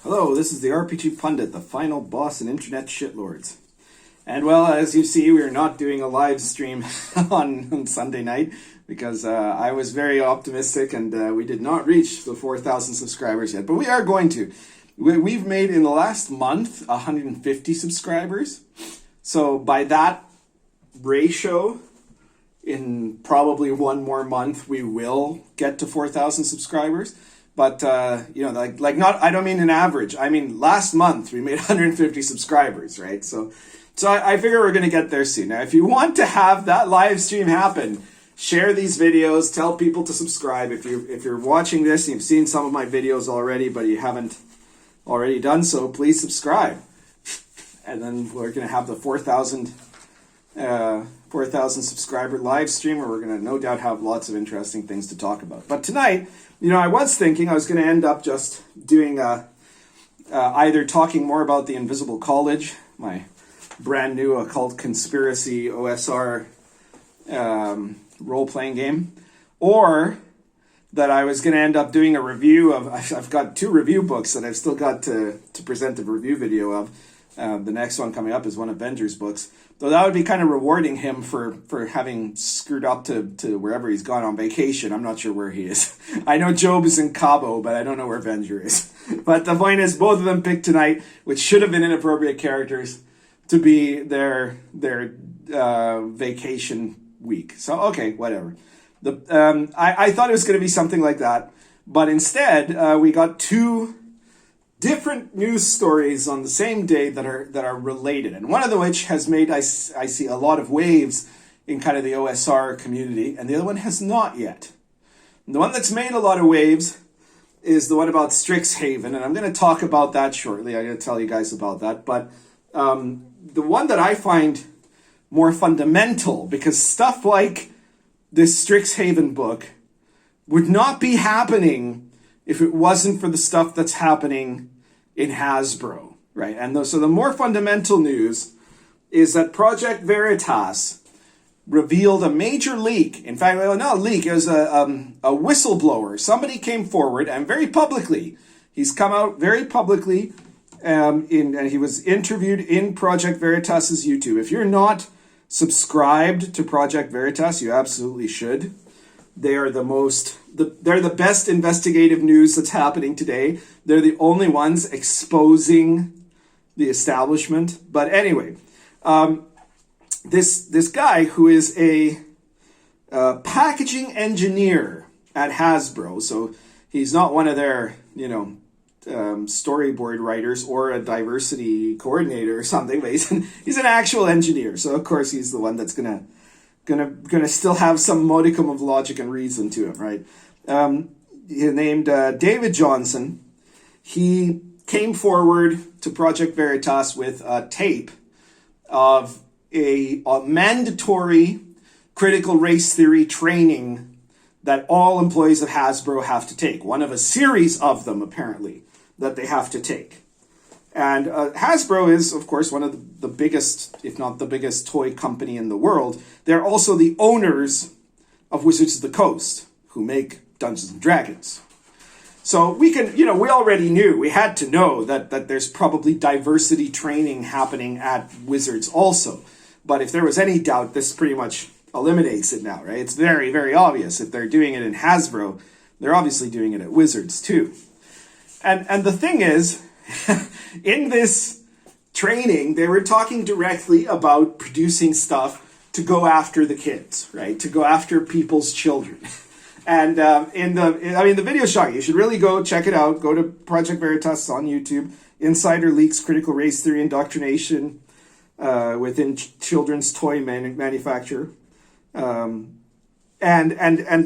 Hello, this is the RPG Pundit, the final boss in internet shitlords. And well, as you see, we're not doing a live stream on Sunday night because I was very optimistic and we did not reach the 4,000 subscribers yet. But we are going to. We've made in the last month 150 subscribers. So by that ratio, in probably one more month, we will get to 4,000 subscribers. But, like not, I don't mean an average. I mean, last month we made 150 subscribers, right? So I figure we're going to get there soon. Now, if you want to have that live stream happen, share these videos, tell people to subscribe. If you're watching this and you've seen some of my videos already, but you haven't already done so, please subscribe. And then we're going to have the 4,000 subscriber live stream where we're going to no doubt have lots of interesting things to talk about. But tonight, I was thinking I was going to end up just doing either talking more about the Invisible College, my brand new occult conspiracy OSR role-playing game, or that I was going to end up doing a review of, I've got 2 review books that I've still got to present a review video of. The next one coming up is one of Benjer's books. Though that would be kind of rewarding him for having screwed up to wherever he's gone on vacation. I'm not sure where he is. I know Job is in Cabo, but I don't know where Benjer is. But the point is, both of them picked tonight, which should have been inappropriate characters, to be their vacation week. So, okay, whatever. I thought it was going to be something like that. But instead, we got 2 different news stories on the same day that are related, and one of which has made I see a lot of waves in kind of the OSR community, and the other one has not yet. And the one that's made a lot of waves is the one about Strixhaven, and I'm going to talk about that shortly. I'm going to tell you guys about that. But the one that I find more fundamental, because stuff like this Strixhaven book would not be happening if it wasn't for the stuff that's happening in Hasbro, right? And so the more fundamental news is that Project Veritas revealed a major leak. In fact, well, not a leak, it was a whistleblower. Somebody came forward and very publicly, he's come out very publicly, and he was interviewed in Project Veritas's YouTube. If you're not subscribed to Project Veritas, you absolutely should. They are they're the best investigative news that's happening today. They're the only ones exposing the establishment. But anyway, this guy who is a packaging engineer at Hasbro, so he's not one of their storyboard writers or a diversity coordinator or something, but he's an actual engineer. So of course he's the one that's gonna still have some modicum of logic and reason to him, right? He named David Johnson. He came forward to Project Veritas with a tape of a mandatory critical race theory training that all employees of Hasbro have to take. One of a series of them, apparently, that they have to take. And Hasbro is, of course, one of the biggest, if not the biggest, toy company in the world. They're also the owners of Wizards of the Coast, who make Dungeons and Dragons. So we can, we already knew, we had to know that there's probably diversity training happening at Wizards also. But if there was any doubt, this pretty much eliminates it now, right? It's very, very obvious. If they're doing it in Hasbro, they're obviously doing it at Wizards too. And the thing is, in this training, they were talking directly about producing stuff to go after the kids, right? To go after people's children. And the video shot, you should really go check it out. Go to Project Veritas on YouTube. Insider leaks critical race theory indoctrination within children's toy manufacturer. And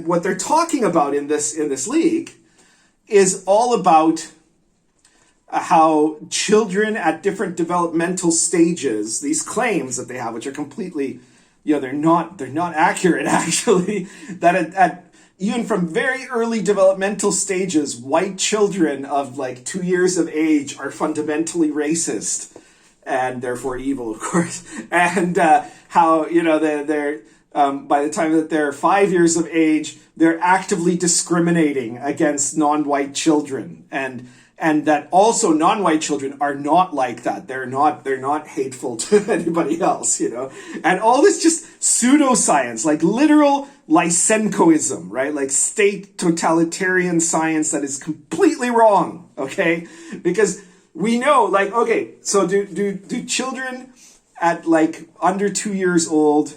what they're talking about in this leak is all about how children at different developmental stages, these claims that they have, which are completely, they're not accurate actually, that at even from very early developmental stages, white children of like 2 years of age are fundamentally racist and therefore evil, of course. And how, they're by the time that they're 5 years of age, they're actively discriminating against non-white children, and that also non-white children are not like that. They're not hateful to anybody else, you know. And all this just pseudoscience, like literal Lysenkoism, right? Like state totalitarian science that is completely wrong, okay? Because we know, like, okay, so do children at like under 2 years old,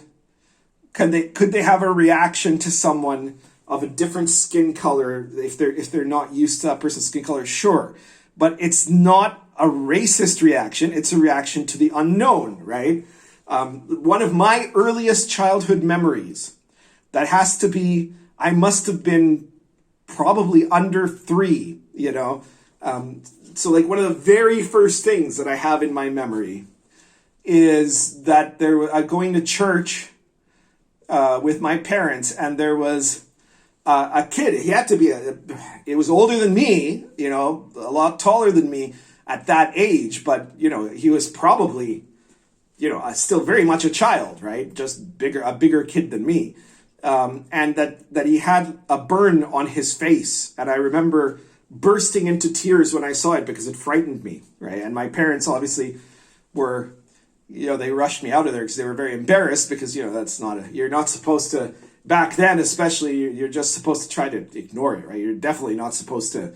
could they have a reaction to someone of a different skin color if they're not used to that person's skin color? Sure, but it's not a racist reaction. It's a reaction to the unknown, right? One of my earliest childhood memories, that has to be, I must have been probably under 3, you know. So like one of the very first things that I have in my memory is that going to church with my parents, and there was a kid. He had to be it was older than me, you know, a lot taller than me at that age, but you know, he was probably, you know, still very much a child, right? Just a bigger kid than me. And that he had a burn on his face, and I remember bursting into tears when I saw it because it frightened me, right? And my parents obviously were, you know, they rushed me out of there because they were very embarrassed, because, you know, you're not supposed to, back then especially, you're just supposed to try to ignore it, right? You're definitely not supposed to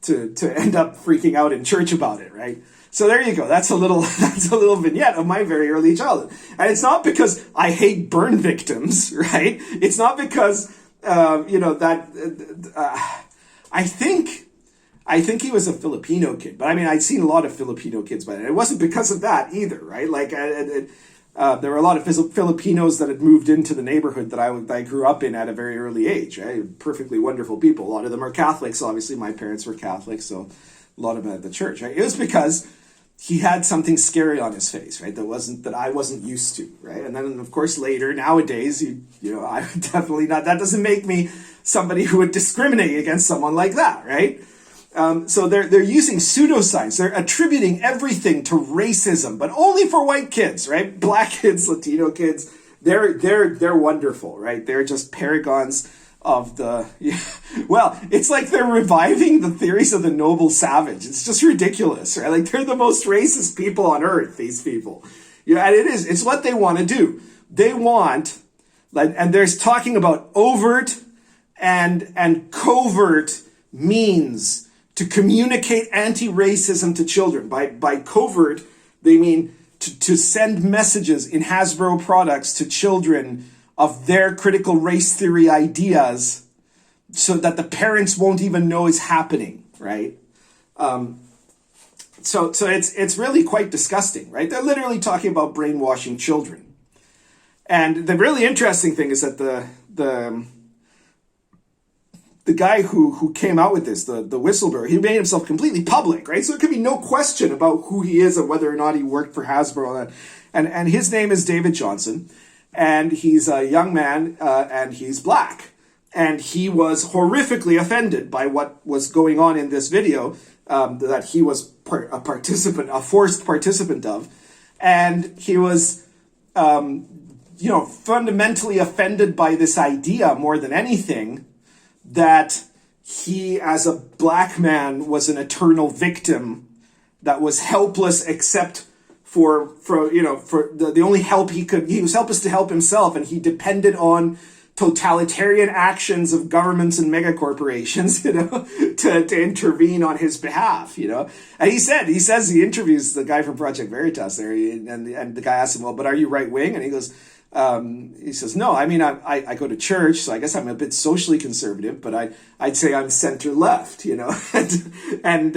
end up freaking out in church about it, right? So there you go. That's a little vignette of my very early childhood. And it's not because I hate burn victims, right? It's not because, you know, that, I think he was a Filipino kid, but I mean, I'd seen a lot of Filipino kids by then. It wasn't because of that either, right? Like, there were a lot of Filipinos that had moved into the neighborhood that I grew up in at a very early age, right? Perfectly wonderful people. A lot of them are Catholics. Obviously, my parents were Catholics, so a lot of them at the church, right? It was because he had something scary on his face, right? That I wasn't used to, right? And then, of course, later, nowadays, you know, I would definitely not. That doesn't make me somebody who would discriminate against someone like that, right? So they're using pseudoscience. They're attributing everything to racism, but only for white kids, right? Black kids, Latino kids, they're wonderful, right? They're just paragons of the, well, it's like they're reviving the theories of the noble savage. It's just ridiculous, right? Like, they're the most racist people on earth, these people. You know, and it's what they want to do. They want, like, and there's talking about overt and covert means to communicate anti-racism to children. By covert, they mean to send messages in Hasbro products to children of their critical race theory ideas so that the parents won't even know is happening, right? So it's really quite disgusting, right? They're literally talking about brainwashing children. And the really interesting thing is that the guy who came out with this, the whistleblower, he made himself completely public, right? So there could be no question about who he is and whether or not he worked for Hasbro. And his name is David Johnson, and he's a young man, and he's black. And he was horrifically offended by what was going on in this video that he was a forced participant of. And he was, you know, fundamentally offended by this idea more than anything, that he, as a black man, was an eternal victim that was helpless except for the only help he was helpless to help himself, and he depended on totalitarian actions of governments and mega corporations, you know, to intervene on his behalf, you know. And he interviews the guy from Project Veritas there, and the guy asks him, well, but are you right wing? And he goes, he says, no, I mean, I go to church, so I guess I'm a bit socially conservative, but I'd say I'm center left, you know. and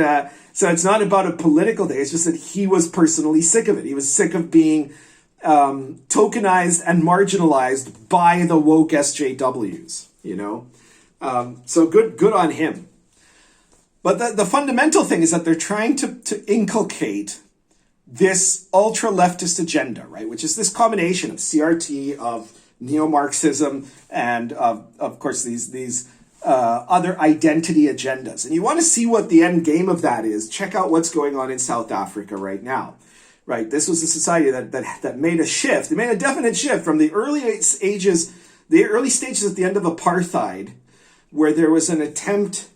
so it's not about a political thing. It's just that he was personally sick of it. He was sick of being tokenized and marginalized by the woke SJWs, you know. So good on him. But the fundamental thing is that they're trying to inculcate this ultra-leftist agenda, right? Which is this combination of CRT, of neo-Marxism, and of course these other identity agendas. And you want to see what the end game of that is, check out what's going on in South Africa right now, right? This was a society that made a shift. It made a definite shift from the early stages at the end of apartheid where there was an attempt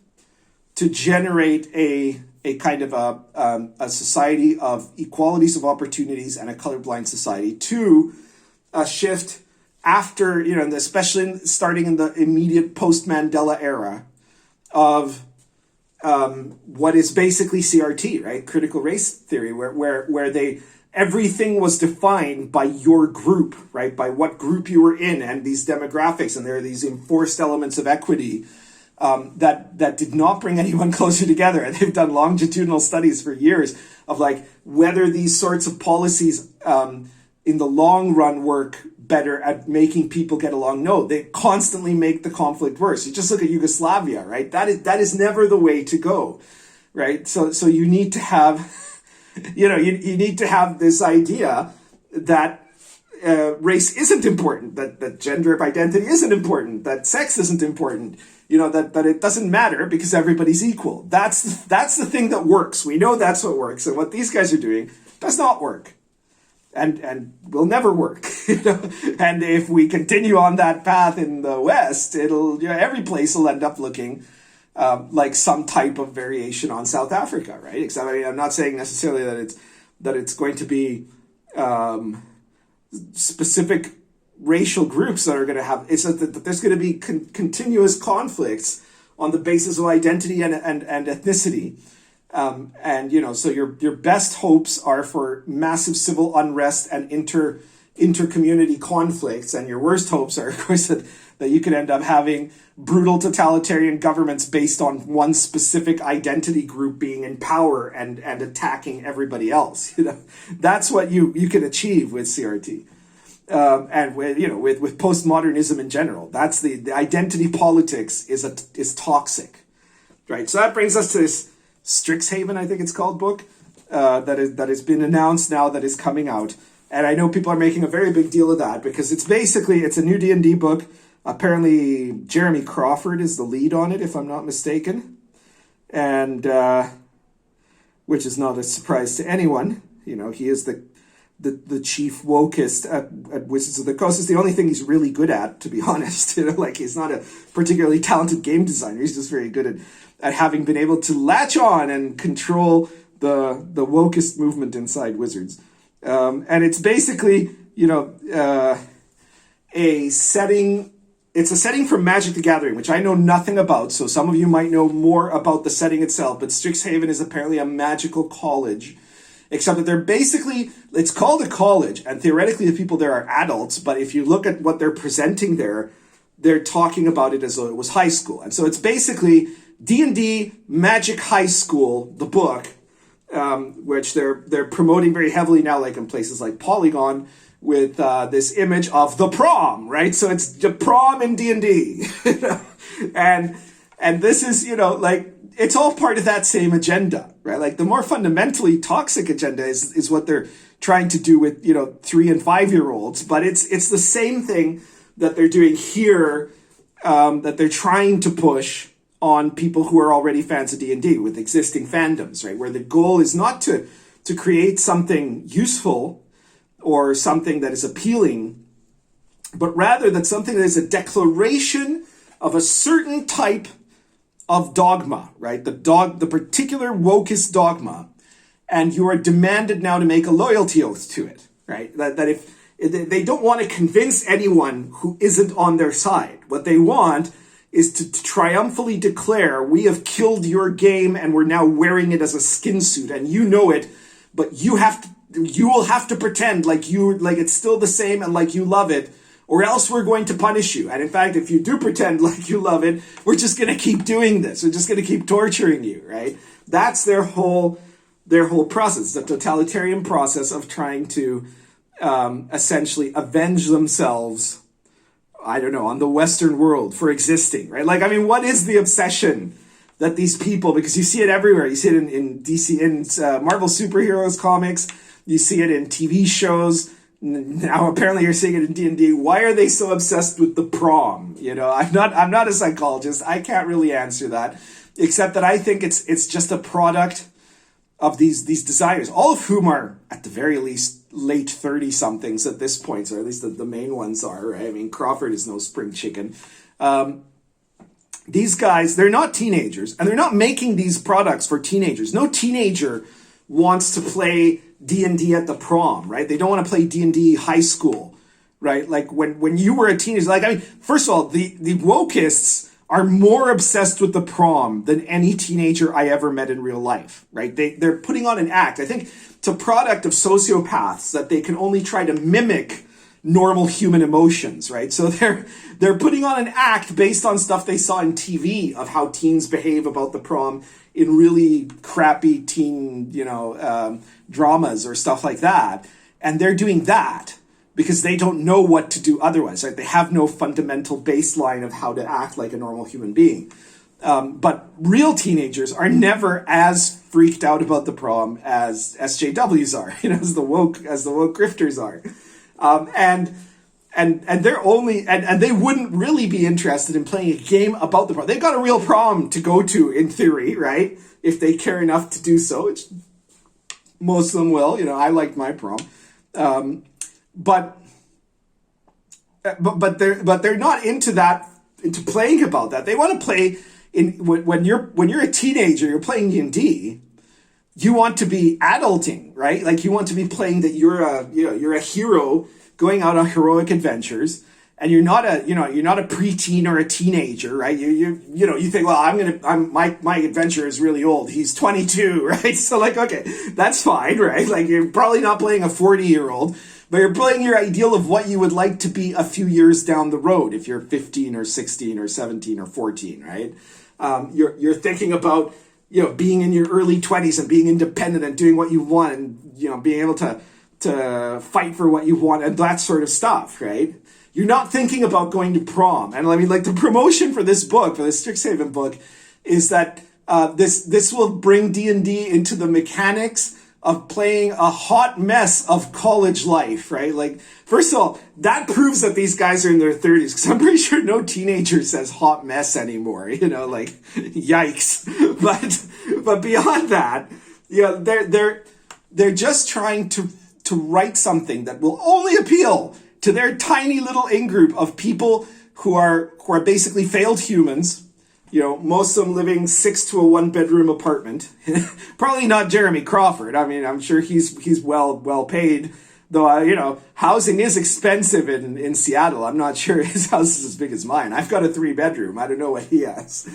to generate a kind of a society of equalities of opportunities and a colorblind society, to a shift after, especially starting in the immediate post-Mandela era of what is basically CRT, right? Critical race theory, where everything was defined by your group, right? By what group you were in and these demographics, and there are these enforced elements of equity that did not bring anyone closer together. And they've done longitudinal studies for years of like whether these sorts of policies in the long run work better at making people get along. No, they constantly make the conflict worse. You just look at Yugoslavia, right? That is never the way to go, right? So you need to have, you need to have this idea that race isn't important, that gender identity isn't important, that sex isn't important, that it doesn't matter because everybody's equal. That's the thing that works. We know that's what works, and what these guys are doing does not work. And will never work, And if we continue on that path in the West, every place will end up looking like some type of variation on South Africa, right? Except, I'm not saying necessarily that it's going to be specific racial groups that are going to have. It's that there's going to be continuous conflicts on the basis of identity and ethnicity. So your best hopes are for massive civil unrest and inter-community conflicts, and your worst hopes are, of course, that you could end up having brutal totalitarian governments based on one specific identity group being in power and attacking everybody else. That's what you can achieve with CRT, and with postmodernism in general. That's the identity politics is toxic, right? So that brings us to this Strixhaven, I think it's called, book that has been announced now, that is coming out. And I know people are making a very big deal of that because it's a new D&D book. Apparently Jeremy Crawford is the lead on it, if I'm not mistaken, and which is not a surprise to anyone. He is the chief wokist at Wizards of the Coast. It's the only thing he's really good at, to be honest. Like, he's not a particularly talented game designer. He's just very good at having been able to latch on and control the wokist movement inside Wizards. And it's basically, a setting. It's a setting from Magic the Gathering, which I know nothing about, so some of you might know more about the setting itself, but Strixhaven is apparently a magical college, except that it's called a college, and theoretically the people there are adults, but if you look at what they're presenting there, they're talking about it as though it was high school. And so it's basically D&D Magic High School, the book, which they're promoting very heavily now, like in places like Polygon, with this image of the prom, right? So it's the prom in D&D, and this is, it's all part of that same agenda, right? Like, the more fundamentally toxic agenda is what they're trying to do with 3 and 5-year-olds, but it's the same thing that they're doing here, that they're trying to push on people who are already fans of D&D with existing fandoms, right? Where the goal is not to create something useful or something that is appealing, but rather that something that is a declaration of a certain type of dogma, right? The particular wokist dogma, and you are demanded now to make a loyalty oath to it, right? That if they don't want to convince anyone who isn't on their side, what they want is to triumphantly declare, we have killed your game and we're now wearing it as a skin suit, and you know it, but you will have to pretend like it's still the same and like you love it, or else we're going to punish you. And in fact, if you do pretend like you love it, we're just going to keep doing this. We're just going to keep torturing you, right? That's their whole process, the totalitarian process of trying to essentially avenge themselves, I don't know, on the Western world for existing, right? Like, I mean, what is the obsession that these people, because you see it everywhere. You see it in DC, in Marvel superheroes comics. You see it in TV shows. Now apparently you're seeing it in D&D. Why are they so obsessed with the prom? I'm not a psychologist. I can't really answer that, except that I think it's just a product of these designers, all of whom are at the very least late 30-somethings at this point, or at least the main ones are, right? I mean, Crawford is no spring chicken. these guys, they're not teenagers, and they're not making these products for teenagers. No teenager wants to play D&D at the prom, right? They don't want to play D&D high school, right? Like when you were a teenager, like, I mean, first of all, the wokists are more obsessed with the prom than any teenager I ever met in real life, right? They're putting on an act. I think it's a product of sociopaths that they can only try to mimic normal human emotions, right? So they're putting on an act based on stuff they saw in TV of how teens behave about the prom in really crappy teen, dramas or stuff like that. And they're doing that because they don't know what to do otherwise, right? They have no fundamental baseline of how to act like a normal human being. But real teenagers are never as freaked out about the prom as SJWs are, as the woke grifters are. And they're only, and they wouldn't really be interested in playing a game about the prom. They've got a real prom to go to in theory, right? If they care enough to do so, which most of them will. I liked my prom. But they're not into playing about that. They want to play when you're a teenager, you're playing D&D. You want to be adulting, right? Like you want to be playing that you're a hero going out on heroic adventures, and you're not a preteen or a teenager, right? You think, well, my adventure is really old. He's 22, right? So like, okay, that's fine, right? Like you're probably not playing a 40-year-old, but you're playing your ideal of what you would like to be a few years down the road if you're 15 or 16 or 17 or 14, right? You're thinking about being in your early 20s and being independent and doing what you want and being able to fight for what you want and that sort of stuff, right? You're not thinking about going to prom. And I mean, like the promotion for this book, for the Strixhaven book, is that this will bring D&D into the mechanics of playing a hot mess of college life, right? Like, first of all, that proves that these guys are in their 30s, because I'm pretty sure no teenager says hot mess anymore, like, yikes. But beyond that, they're just trying to write something that will only appeal to their tiny little in-group of people who are basically failed humans, most of them living 6 to a 1-bedroom apartment. Probably not Jeremy Crawford. I mean, I'm sure he's well paid, though, housing is expensive in Seattle. I'm not sure his house is as big as mine. I've got a 3-bedroom. I don't know what he has.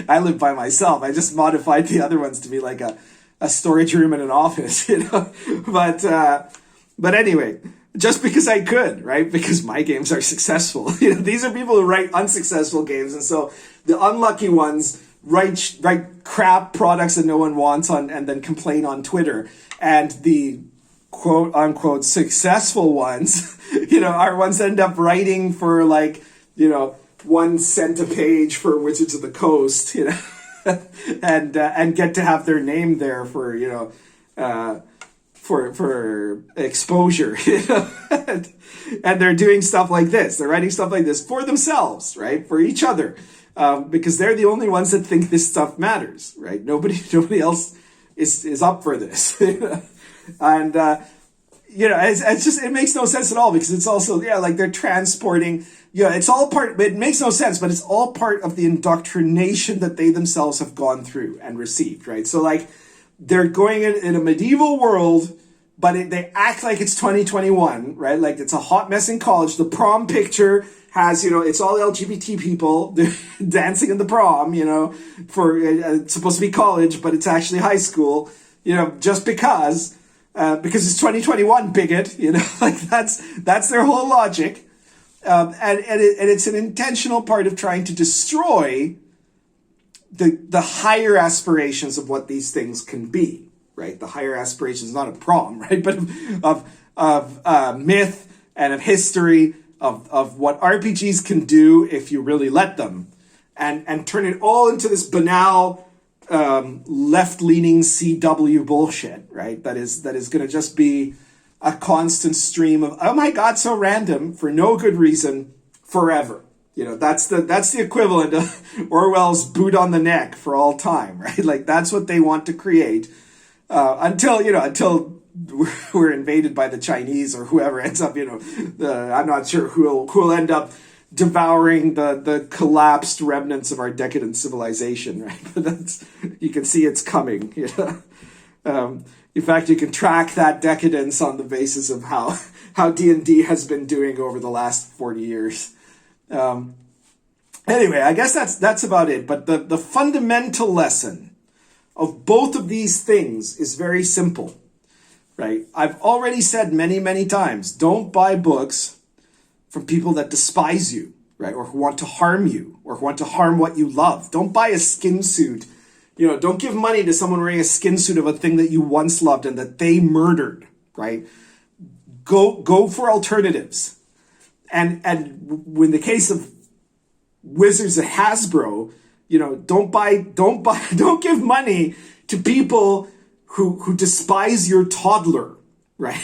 I live by myself. I just modified the other ones to be like a storage room and an office, but anyway, just because I could, right? Because my games are successful. These are people who write unsuccessful games, and so the unlucky ones write crap products that no one wants and then complain on Twitter, and the quote unquote successful ones, are ones that end up writing for 1 cent a page for Wizards of the Coast, and get to have their name there for for exposure, and they're doing stuff like this. They're writing stuff like this for themselves, right? For each other, because they're the only ones that think this stuff matters, right? Nobody else is up for this, and it's just, it makes no sense at all, because it's also like they're transporting. It's all part. It makes no sense, but it's all part of the indoctrination that they themselves have gone through and received, right? So like, they're going in a medieval world, but they act like it's 2021, right? Like it's a hot mess in college. The prom picture has, it's all LGBT people dancing in the prom, for it's supposed to be college, but it's actually high school, just because it's 2021, bigot, like that's their whole logic. And it's an intentional part of trying to destroy the higher aspirations of what these things can be, right? The higher aspirations, not of prom, right? But of myth and of history, of what RPGs can do if you really let them, and turn it all into this banal, left-leaning CW bullshit, right? That is going to just be a constant stream of, oh my God, so random, for no good reason, forever. That's the equivalent of Orwell's boot on the neck for all time, right? Like that's what they want to create until we're invaded by the Chinese or whoever ends up, I'm not sure who'll end up devouring the collapsed remnants of our decadent civilization, right? But you can see it's coming. You know? In fact, you can track that decadence on the basis of how D&D has been doing over the last 40 years. Anyway, I guess that's about it. But the fundamental lesson of both of these things is very simple, right? I've already said many, many times, don't buy books from people that despise you, right? Or who want to harm you, or who want to harm what you love. Don't buy a skin suit. You know, don't give money to someone wearing a skin suit of a thing that you once loved and that they murdered, right? Go for alternatives. And in the case of Wizards at Hasbro, you know, don't give money to people who despise your toddler, right?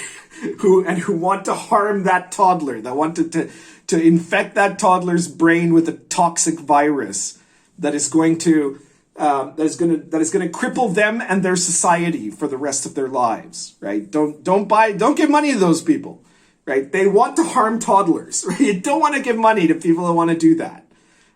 who want to harm that toddler, that want to infect that toddler's brain with a toxic virus that is going to cripple them and their society for the rest of their lives, right? Don't give money to those people, right? They want to harm toddlers, right? You don't want to give money to people that want to do that,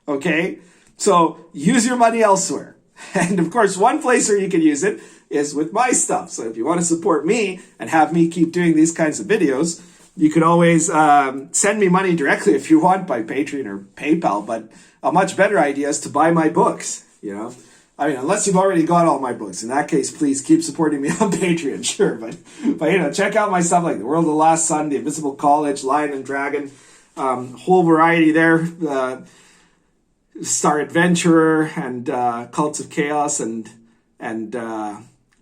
okay? So use your money elsewhere. And of course, one place where you can use it is with my stuff. So if you want to support me and have me keep doing these kinds of videos, you can always send me money directly if you want by Patreon or PayPal. But a much better idea is to buy my books, you know? I mean, unless you've already got all my books. In that case, please keep supporting me on Patreon, sure. But you know, check out my stuff like The World of the Last Sun, The Invisible College, Lion and Dragon, whole variety there. Star Adventurer and Cults of Chaos and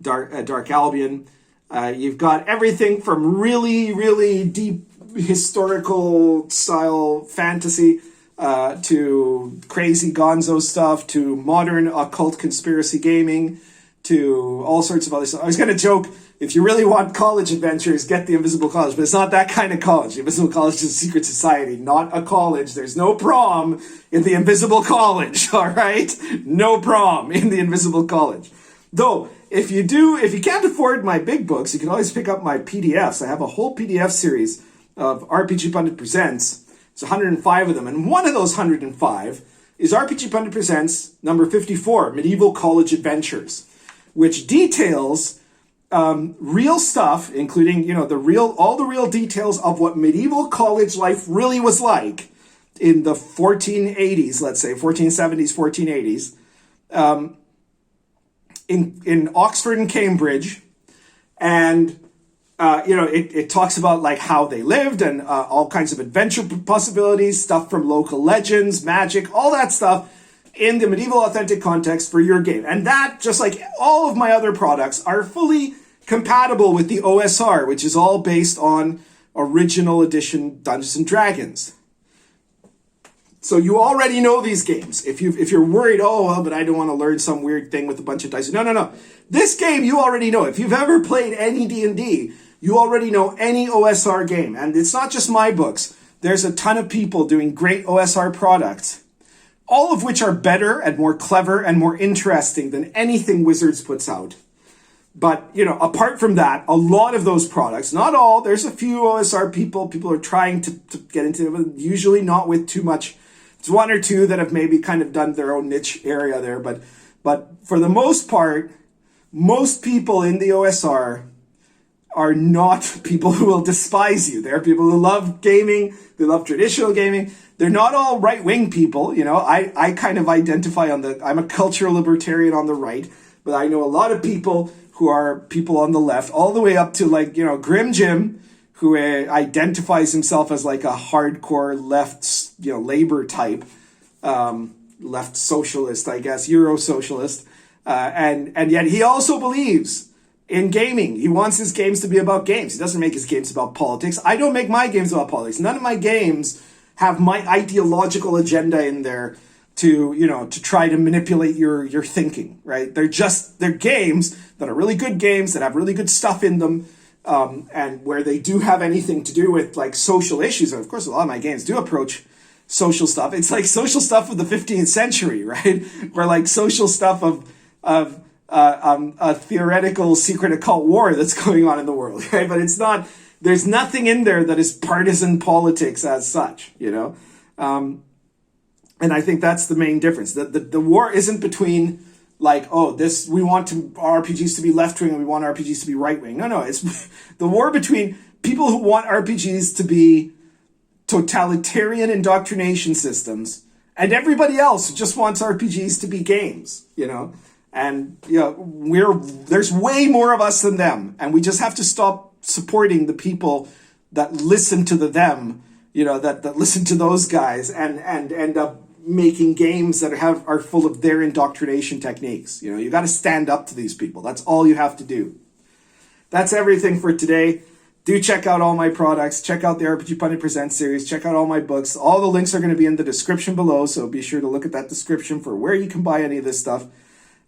Dark Albion. You've got everything from really, really deep historical style fantasy to crazy gonzo stuff, to modern occult conspiracy gaming, to all sorts of other stuff. I was going to joke, if you really want college adventures, get the Invisible College, but it's not that kind of college. The Invisible College is a secret society, not a college. There's no prom in the Invisible College, all right? No prom in the Invisible College. Though, if you can't afford my big books, you can always pick up my PDFs. I have a whole PDF series of RPG Pundit Presents. It's 105 of them, and one of those 105 is RPG Pundit Presents number 54, Medieval College Adventures, which details real stuff, including, you know, all the real details of what medieval college life really was like in the 1480s, let's say, 1470s, 1480s, in Oxford and Cambridge. And, you know, it talks about like how they lived and all kinds of adventure possibilities, stuff from local legends, magic, all that stuff in the medieval authentic context for your game. And that, just like all of my other products, are fully compatible with the OSR, which is all based on original edition Dungeons and Dragons. So you already know these games. If you're worried, oh, well, but I don't want to learn some weird thing with a bunch of dice. No. This game you already know. If you've ever played any D&D, you already know any OSR game. And it's not just my books. There's a ton of people doing great OSR products, all of which are better and more clever and more interesting than anything Wizards puts out. But, you know, apart from that, a lot of those products, not all, there's a few OSR people are trying to get into it, but usually not with too much. It's one or two that have maybe kind of done their own niche area there. But for the most part, most people in the OSR are not people who will despise you. They're people who love gaming. They love traditional gaming. They're not all right-wing people. You know, I kind of identify I'm a cultural libertarian on the right, but I know a lot of people who are people on the left, all the way up to, like, you know, Grim Jim, who identifies himself as like a hardcore left, you know, labor type, left socialist, I guess, Euro socialist. And yet he also believes in gaming. He wants his games to be about games. He doesn't make his games about politics. I don't make my games about politics. None of my games have my ideological agenda in there to try to manipulate your thinking, right? They're games that are really good games that have really good stuff in them, and where they do have anything to do with like social issues. And of course, a lot of my games do approach social stuff. It's like social stuff of the 15th century, right? Or like social stuff of a theoretical secret occult war that's going on in the world, right? But it's not. There's nothing in there that is partisan politics as such, you know. And I think that's the main difference. The war isn't between like, oh, this, we want our RPGs to be left-wing and we want RPGs to be right-wing. No, it's the war between people who want RPGs to be totalitarian indoctrination systems and everybody else who just wants RPGs to be games, you know? And, you know, there's way more of us than them, and we just have to stop supporting the people that listen to them, you know, that listen to those guys and end up making games that are full of their indoctrination techniques. You know, you got to stand up to these people. That's all you have to do. That's everything for today. Do check out all my products. Check out the RPG Pundit Presents series. Check out all my books. All the links are going to be in the description below, so be sure to look at that description for where you can buy any of this stuff.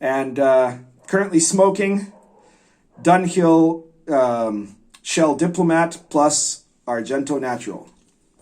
And currently smoking Dunhill Shell Diplomat plus Argento Natural.